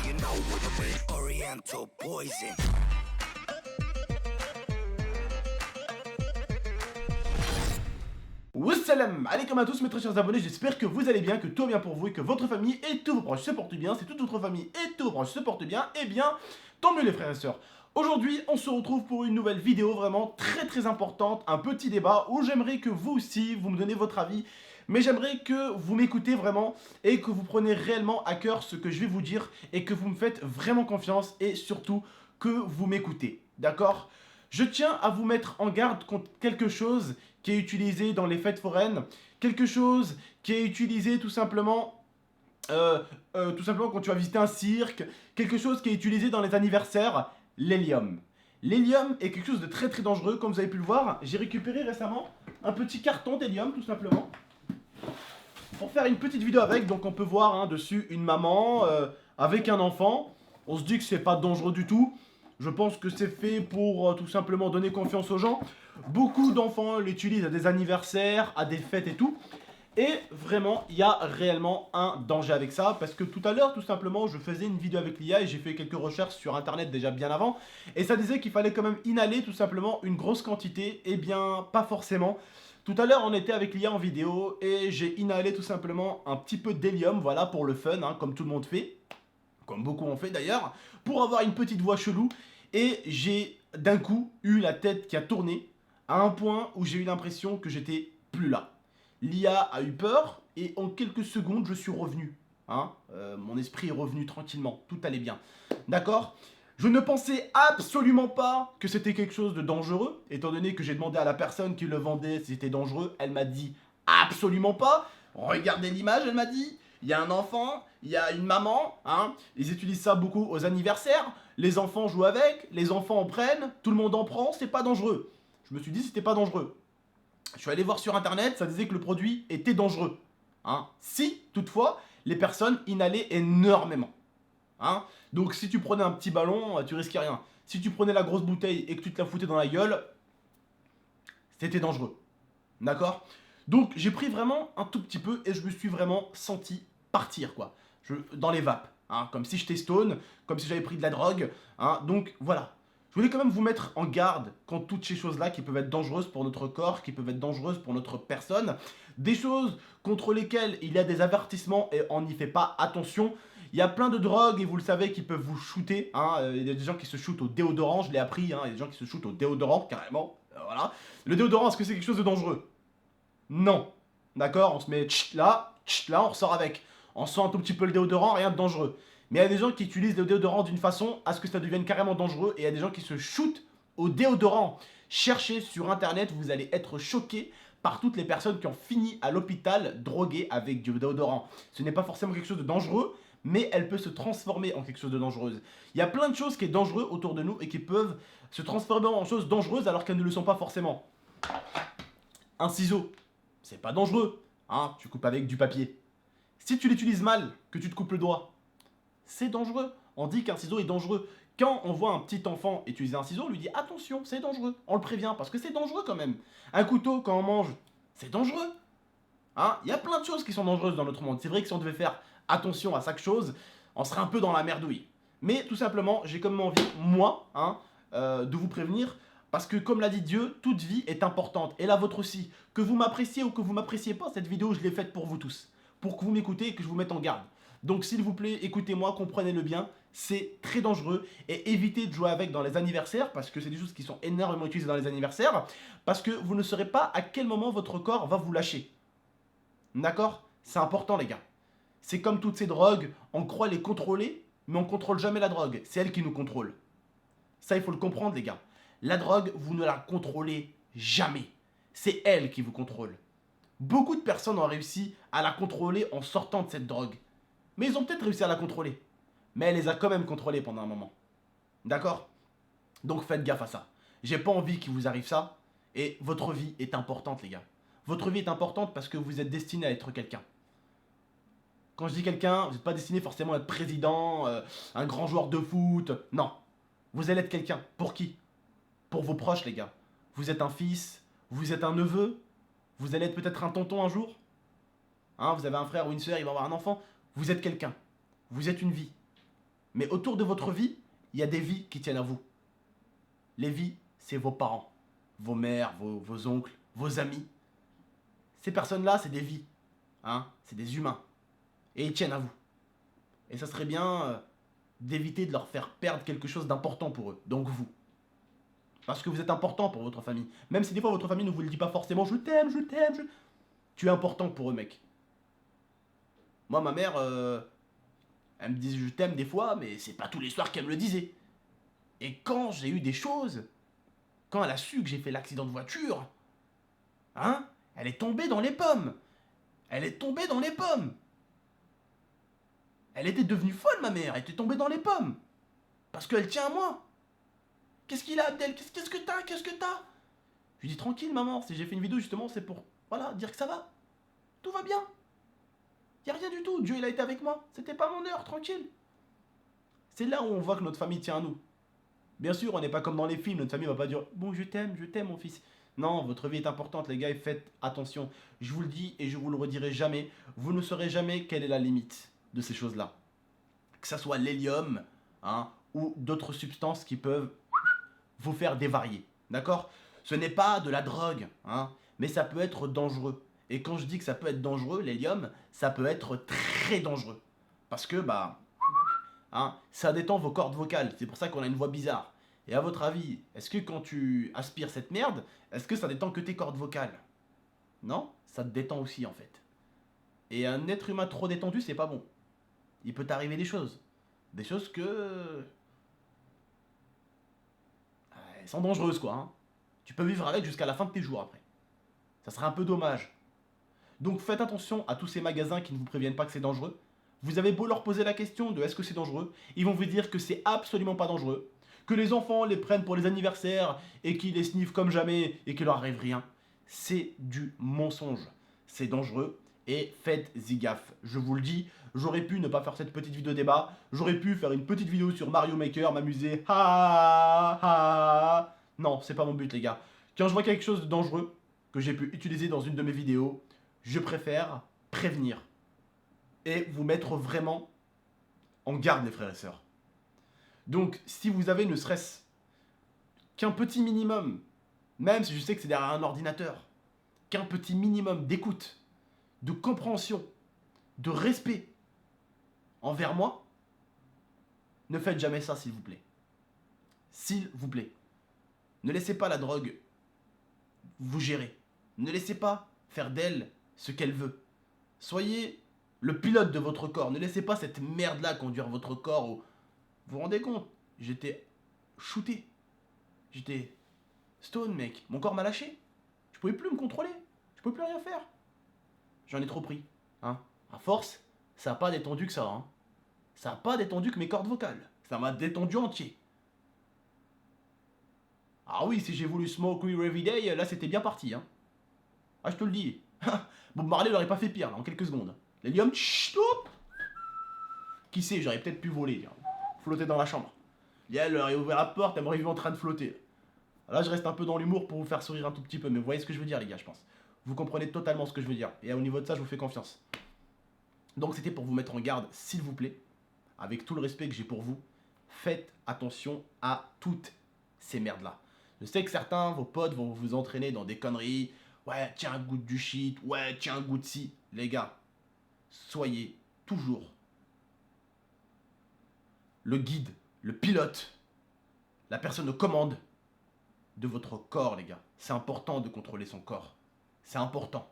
you know what I mean? Oriental poison. Wassalam alaikum à tous mes très chers abonnés, j'espère que vous allez bien, que tout va bien pour vous et que votre famille et tous vos proches se portent bien. Si toute votre famille et tous vos proches se portent bien, eh bien, tant mieux les frères et sœurs. Aujourd'hui, on se retrouve pour une nouvelle vidéo vraiment très importante, un petit débat où j'aimerais que vous aussi, vous me donnez votre avis, mais j'aimerais que vous m'écoutez vraiment et que vous prenez réellement à cœur ce que je vais vous dire et que vous me faites vraiment confiance et surtout que vous m'écoutez, d'accord ? Je tiens à vous mettre en garde contre quelque chose qui est utilisé dans les fêtes foraines, quelque chose qui est utilisé tout simplement quand tu vas visiter un cirque, quelque chose qui est utilisé dans les anniversaires, l'hélium. L'hélium est quelque chose de très dangereux, comme vous avez pu le voir. J'ai récupéré récemment un petit carton d'hélium tout simplement pour faire une petite vidéo avec. Donc on peut voir dessus une maman avec un enfant. On se dit que c'est pas dangereux du tout. Je pense que c'est fait pour tout simplement donner confiance aux gens. Beaucoup d'enfants l'utilisent à des anniversaires, à des fêtes et tout. Et vraiment, il y a réellement un danger avec ça. Parce que tout à l'heure, tout simplement, je faisais une vidéo avec l'IA et j'ai fait quelques recherches sur internet déjà bien avant. Et ça disait qu'il fallait quand même inhaler tout simplement une grosse quantité. Eh bien, pas forcément. Tout à l'heure, on était avec l'IA en vidéo et j'ai inhalé tout simplement un petit peu d'hélium, voilà, pour le fun, comme tout le monde fait. Comme beaucoup ont fait d'ailleurs, pour avoir une petite voix chelou. Et j'ai d'un coup eu la tête qui a tourné à un point où j'ai eu l'impression que j'étais plus là. L'IA a eu peur et en quelques secondes je suis revenu. Mon esprit est revenu tranquillement, tout allait bien. D'accord ? Je ne pensais absolument pas que c'était quelque chose de dangereux, étant donné que j'ai demandé à la personne qui le vendait si c'était dangereux. Elle m'a dit absolument pas. Regardez l'image, elle m'a dit. Il y a un enfant, il y a une maman, ils utilisent ça beaucoup aux anniversaires, les enfants jouent avec, les enfants en prennent, tout le monde en prend, c'est pas dangereux. Je me suis dit c'était pas dangereux. Je suis allé voir sur internet, ça disait que le produit était dangereux. Si, toutefois, les personnes inhalaient énormément. Donc si tu prenais un petit ballon, tu risquais rien. Si tu prenais la grosse bouteille et que tu te la foutais dans la gueule, c'était dangereux. D'accord ? Donc j'ai pris vraiment un tout petit peu et je me suis vraiment senti partir quoi. Dans les vapes, comme si j'étais stone, comme si j'avais pris de la drogue. Donc voilà. Je voulais quand même vous mettre en garde contre toutes ces choses-là qui peuvent être dangereuses pour notre corps, qui peuvent être dangereuses pour notre personne. Des choses contre lesquelles il y a des avertissements et on n'y fait pas attention. Il y a plein de drogues, et vous le savez, qui peuvent vous shooter. Il y a des gens qui se shootent au déodorant, je l'ai appris. Il y a des gens qui se shootent au déodorant, carrément. Voilà. Le déodorant, est-ce que c'est quelque chose de dangereux ? Non. D'accord ? On se met là, on ressort avec. On sent un tout petit peu le déodorant, rien de dangereux. Mais il y a des gens qui utilisent le déodorant d'une façon à ce que ça devienne carrément dangereux. Et il y a des gens qui se shootent au déodorant. Cherchez sur internet, vous allez être choqués par toutes les personnes qui ont fini à l'hôpital droguées avec du déodorant. Ce n'est pas forcément quelque chose de dangereux, mais elle peut se transformer en quelque chose de dangereuse. Il y a plein de choses qui sont dangereuses autour de nous et qui peuvent se transformer en choses dangereuses alors qu'elles ne le sont pas forcément. Un ciseau, c'est pas dangereux, tu coupes avec du papier. Si tu l'utilises mal, que tu te coupes le doigt, c'est dangereux. On dit qu'un ciseau est dangereux. Quand on voit un petit enfant utiliser un ciseau, on lui dit attention, c'est dangereux. On le prévient parce que c'est dangereux quand même. Un couteau, quand on mange, c'est dangereux. Il y a plein de choses qui sont dangereuses dans notre monde. C'est vrai que si on devait faire attention à chaque chose, on serait un peu dans la merdouille. Mais tout simplement, j'ai comme envie, moi, de vous prévenir. Parce que comme l'a dit Dieu, toute vie est importante. Et la vôtre aussi. Que vous m'appréciez ou que vous m'appréciez pas, cette vidéo, je l'ai faite pour vous tous. Pour que vous m'écoutez et que je vous mette en garde. Donc s'il vous plaît, écoutez-moi, comprenez-le bien. C'est très dangereux. Et évitez de jouer avec dans les anniversaires. Parce que c'est des choses qui sont énormément utilisées dans les anniversaires. Parce que vous ne saurez pas à quel moment votre corps va vous lâcher. D'accord ? C'est important les gars. C'est comme toutes ces drogues, on croit les contrôler, mais on ne contrôle jamais la drogue. C'est elle qui nous contrôle. Ça, il faut le comprendre les gars. La drogue, vous ne la contrôlez jamais. C'est elle qui vous contrôle. Beaucoup de personnes ont réussi à la contrôler en sortant de cette drogue. Mais ils ont peut-être réussi à la contrôler. Mais elle les a quand même contrôlés pendant un moment. D'accord ? Donc faites gaffe à ça. J'ai pas envie qu'il vous arrive ça. Et votre vie est importante les gars. Votre vie est importante parce que vous êtes destiné à être quelqu'un. Quand je dis quelqu'un, vous n'êtes pas destiné forcément à être président, un grand joueur de foot. Non. Vous allez être quelqu'un. Pour qui ? Pour vos proches, les gars. Vous êtes un fils, vous êtes un neveu, vous allez être peut-être un tonton un jour. Vous avez un frère ou une soeur, il va avoir un enfant. Vous êtes quelqu'un. Vous êtes une vie. Mais autour de votre vie, il y a des vies qui tiennent à vous. Les vies, c'est vos parents, vos mères, vos oncles, vos amis. Ces personnes-là, c'est des vies. Hein, c'est des humains. Et ils tiennent à vous. Et ça serait bien d'éviter de leur faire perdre quelque chose d'important pour eux. Donc vous. Parce que vous êtes important pour votre famille. Même si des fois votre famille ne vous le dit pas forcément, je t'aime, je t'aime, tu es important pour eux, mec. Moi, ma mère, elle me disait je t'aime des fois, mais c'est pas tous les soirs qu'elle me le disait. Et quand j'ai eu des choses, quand elle a su que j'ai fait l'accident de voiture, hein, elle est tombée dans les pommes. Elle est tombée dans les pommes. Elle était devenue folle, ma mère. Elle était tombée dans les pommes. Parce qu'elle tient à moi. Qu'est-ce qu'il a, Abdel? Qu'est-ce que t'as? Qu'est-ce que t'as? Je lui dis tranquille, maman. Si j'ai fait une vidéo, justement, c'est pour, voilà, dire que ça va. Tout va bien. Y a rien du tout. Dieu, il a été avec moi. C'était pas mon heure, tranquille. C'est là où on voit que notre famille tient à nous. Bien sûr, on n'est pas comme dans les films. Notre famille va pas dire bon, je t'aime, mon fils. Non, votre vie est importante, les gars, et faites attention. Je vous le dis et je vous le redirai jamais. Vous ne saurez jamais quelle est la limite de ces choses-là. Que ça soit l'hélium, hein, ou d'autres substances qui peuvent vous faire dévarier. D'accord? Ce n'est pas de la drogue, hein, mais ça peut être dangereux. Et quand je dis que ça peut être dangereux, l'hélium, ça peut être très dangereux. Parce que, bah, hein, ça détend vos cordes vocales. C'est pour ça qu'on a une voix bizarre. Et à votre avis, est-ce que quand tu aspires cette merde, est-ce que ça détend que tes cordes vocales? Non, ça te détend aussi en fait. Et un être humain trop détendu, c'est pas bon. Il peut t'arriver des choses. Des choses que... elles sont dangereuses quoi. Hein. Tu peux vivre avec jusqu'à la fin de tes jours après. Ça serait un peu dommage. Donc faites attention à tous ces magasins qui ne vous préviennent pas que c'est dangereux. Vous avez beau leur poser la question de est-ce que c'est dangereux, ils vont vous dire que c'est absolument pas dangereux, que les enfants les prennent pour les anniversaires et qu'ils les sniffent comme jamais et qu'il leur arrive rien. C'est du mensonge. C'est dangereux et faites-y gaffe. Je vous le dis, j'aurais pu ne pas faire cette petite vidéo débat, j'aurais pu faire une petite vidéo sur Mario Maker, m'amuser. Non, c'est pas mon but les gars. Quand je vois quelque chose de dangereux que j'ai pu utiliser dans une de mes vidéos, je préfère prévenir et vous mettre vraiment en garde les frères et sœurs. Donc si vous avez ne serait-ce qu'un petit minimum, même si je sais que c'est derrière un ordinateur, qu'un petit minimum d'écoute, de compréhension, de respect envers moi, ne faites jamais ça s'il vous plaît. S'il vous plaît. Ne laissez pas la drogue vous gérer. Ne laissez pas faire d'elle ce qu'elle veut. Soyez le pilote de votre corps. Ne laissez pas cette merde-là conduire votre corps. Vous vous rendez compte? J'étais shooté. J'étais stone, mec. Mon corps m'a lâché. Je pouvais plus me contrôler. Je pouvais plus rien faire. J'en ai trop pris. Hein. À force, ça n'a pas détendu que ça. Hein. Ça n'a pas détendu que mes cordes vocales. Ça m'a détendu entier. Ah oui, si j'ai voulu smoke weed every day, là c'était bien parti. Hein. Ah, je te le dis. Bob Marley l'aurait pas fait pire, là, en quelques secondes. L'hélium, qui sait, j'aurais peut-être pu voler, flotter dans la chambre. Et elle aurait ouvert la porte, elle m'aurait vu en train de flotter. Là, je reste un peu dans l'humour pour vous faire sourire un tout petit peu, mais vous voyez ce que je veux dire, les gars, je pense. Vous comprenez totalement ce que je veux dire. Et au niveau de ça, je vous fais confiance. Donc, c'était pour vous mettre en garde, s'il vous plaît, avec tout le respect que j'ai pour vous, faites attention à toutes ces merdes-là. Je sais que certains, vos potes, vont vous entraîner dans des conneries. Ouais, tiens un goût du shit. Ouais, tiens un goût de ci. Les gars, soyez toujours le guide, le pilote, la personne de commande de votre corps, les gars. C'est important de contrôler son corps. C'est important.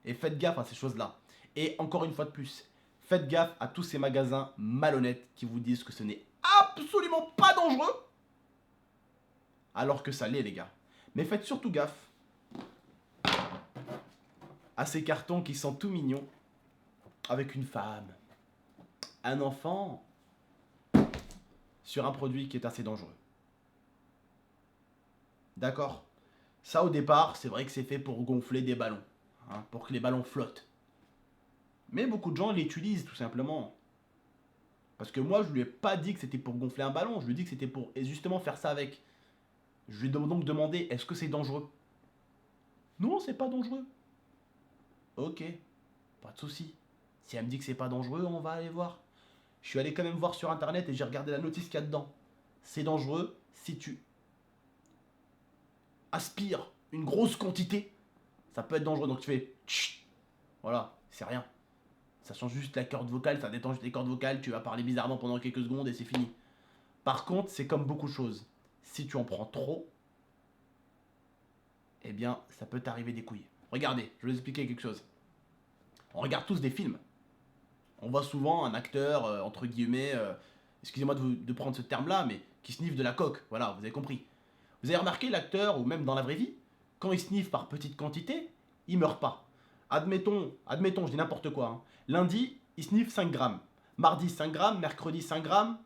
Et faites gaffe à ces choses-là. Et encore une fois de plus, faites gaffe à tous ces magasins malhonnêtes qui vous disent que ce n'est absolument pas dangereux, alors que ça l'est, les gars. Mais faites surtout gaffe à ces cartons qui sont tout mignons, avec une femme, un enfant, sur un produit qui est assez dangereux. D'accord? Ça, au départ, c'est vrai que c'est fait pour gonfler des ballons, hein, pour que les ballons flottent. Mais beaucoup de gens l'utilisent, tout simplement. Parce que moi, je lui ai pas dit que c'était pour gonfler un ballon, je lui ai dit que c'était pour justement faire ça avec. Je lui ai donc demandé, est-ce que c'est dangereux? Non, c'est pas dangereux. Ok, pas de souci. Si elle me dit que c'est pas dangereux, on va aller voir. Je suis allé quand même voir sur internet et j'ai regardé la notice qu'il y a dedans. C'est dangereux si tu aspires une grosse quantité. Ça peut être dangereux, donc tu fais tchit. Voilà, c'est rien. Ça change juste la corde vocale, ça détend juste les cordes vocales, tu vas parler bizarrement pendant quelques secondes et c'est fini. Par contre, c'est comme beaucoup de choses. Si tu en prends trop, eh bien, ça peut t'arriver des couilles. Regardez, je vais vous expliquer quelque chose. On regarde tous des films. On voit souvent un acteur, entre guillemets, excusez-moi de prendre ce terme-là, mais qui sniffe de la coke. Voilà, vous avez compris. Vous avez remarqué l'acteur, ou même dans la vraie vie, quand il sniffe par petite quantité, il meurt pas. Admettons, je dis n'importe quoi. Hein. Lundi, il sniffe 5 grammes. Mardi, 5 grammes. Mercredi, 5 grammes.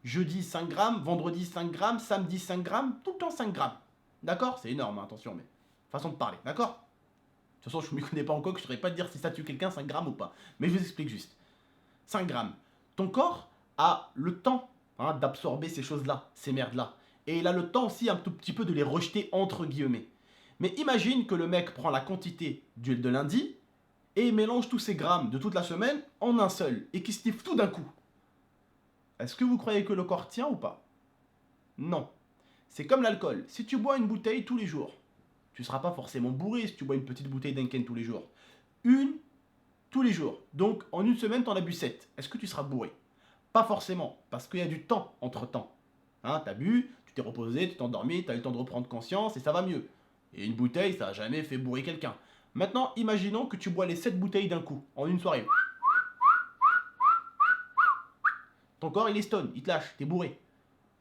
Jeudi, 5 grammes. Vendredi, 5 grammes. Samedi, 5 grammes. Tout le temps 5 grammes. D'accord? C'est énorme, hein, attention, mais façon de parler. D'accord? De toute façon, je ne m'y connais pas encore, que je ne saurais pas te dire si ça tue quelqu'un 5 grammes ou pas. Mais je vous explique juste. 5 grammes. Ton corps a le temps d'absorber ces choses-là, ces merdes-là. Et il a le temps aussi un tout petit peu de les rejeter entre guillemets. Mais imagine que le mec prend la quantité d'huile de lundi et mélange tous ces grammes de toute la semaine en un seul et qu'il sniffe tout d'un coup. Est-ce que vous croyez que le corps tient ou pas? Non. C'est comme l'alcool. Si tu bois une bouteille tous les jours, tu ne seras pas forcément bourré si tu bois une petite bouteille d'Henken tous les jours. Une tous les jours. Donc en une semaine, tu en as bu 7. Est-ce que tu seras bourré? Pas forcément, parce qu'il y a du temps entre temps. Hein, tu as bu, tu t'es reposé, tu t'es endormi, tu as eu le temps de reprendre conscience et ça va mieux. Et une bouteille, ça n'a jamais fait bourrer quelqu'un. Maintenant, imaginons que tu bois les 7 bouteilles d'un coup, en une soirée. Ton corps, il est stone, il te lâche, t'es bourré.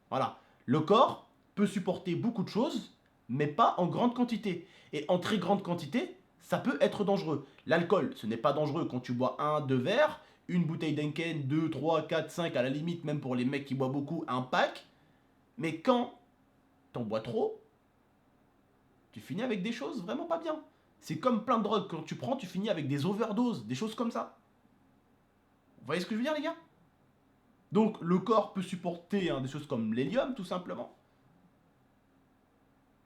Voilà. Le corps peut supporter beaucoup de choses, mais pas en grande quantité. Et en très grande quantité, ça peut être dangereux. L'alcool, ce n'est pas dangereux quand tu bois 1, 2 verres, une bouteille d'Henken, 2, 3, 4, 5, à la limite, même pour les mecs qui boivent beaucoup, un pack. Mais quand t'en bois trop, tu finis avec des choses vraiment pas bien. C'est comme plein de drogues, quand tu prends, tu finis avec des overdoses, des choses comme ça. Vous voyez ce que je veux dire, les gars? Donc le corps peut supporter des choses comme l'hélium, tout simplement.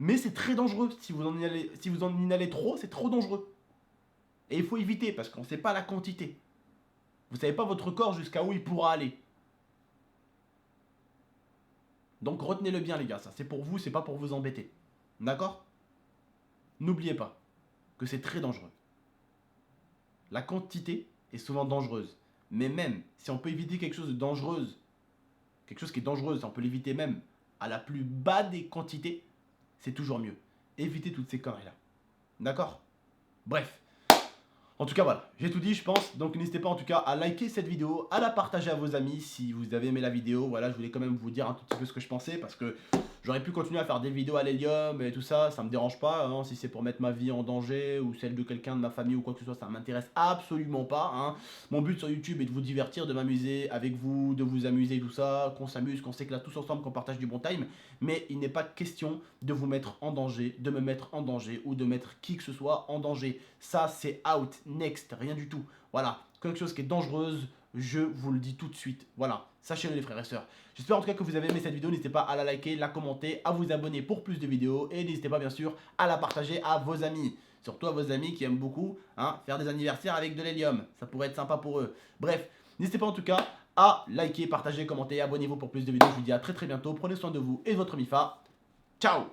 Mais c'est très dangereux. Si vous en inhalez trop, c'est trop dangereux. Et il faut éviter, parce qu'on ne sait pas la quantité. Vous ne savez pas votre corps jusqu'à où il pourra aller. Donc retenez-le bien, les gars, ça c'est pour vous, c'est pas pour vous embêter. D'accord? N'oubliez pas que c'est très dangereux. La quantité est souvent dangereuse. Mais même si on peut éviter quelque chose de dangereuse, quelque chose qui est dangereuse, on peut l'éviter même à la plus bas des quantités, c'est toujours mieux. Évitez toutes ces conneries-là. D'accord? Bref. En tout cas, voilà, j'ai tout dit, je pense. Donc, n'hésitez pas en tout cas à liker cette vidéo, à la partager à vos amis si vous avez aimé la vidéo. Voilà, je voulais quand même vous dire un tout petit peu ce que je pensais parce que j'aurais pu continuer à faire des vidéos à l'hélium et tout ça. Ça me dérange pas. Hein, si c'est pour mettre ma vie en danger ou celle de quelqu'un de ma famille ou quoi que ce soit, ça m'intéresse absolument pas. Hein. Mon but sur YouTube est de vous divertir, de m'amuser avec vous, de vous amuser, tout ça. Qu'on s'amuse, qu'on s'éclate tous ensemble, qu'on partage du bon time. Mais il n'est pas question de vous mettre en danger, de me mettre en danger ou de mettre qui que ce soit en danger. Ça, c'est out. Next, rien du tout. Voilà, quelque chose qui est dangereuse, je vous le dis tout de suite. Voilà, sachez-le les frères et sœurs. J'espère en tout cas que vous avez aimé cette vidéo. N'hésitez pas à la liker, la commenter, à vous abonner pour plus de vidéos. Et n'hésitez pas bien sûr à la partager à vos amis. Surtout à vos amis qui aiment beaucoup faire des anniversaires avec de l'hélium. Ça pourrait être sympa pour eux. Bref, n'hésitez pas en tout cas à liker, partager, commenter, abonnez-vous pour plus de vidéos. Je vous dis à très bientôt. Prenez soin de vous et de votre MIFA. Ciao!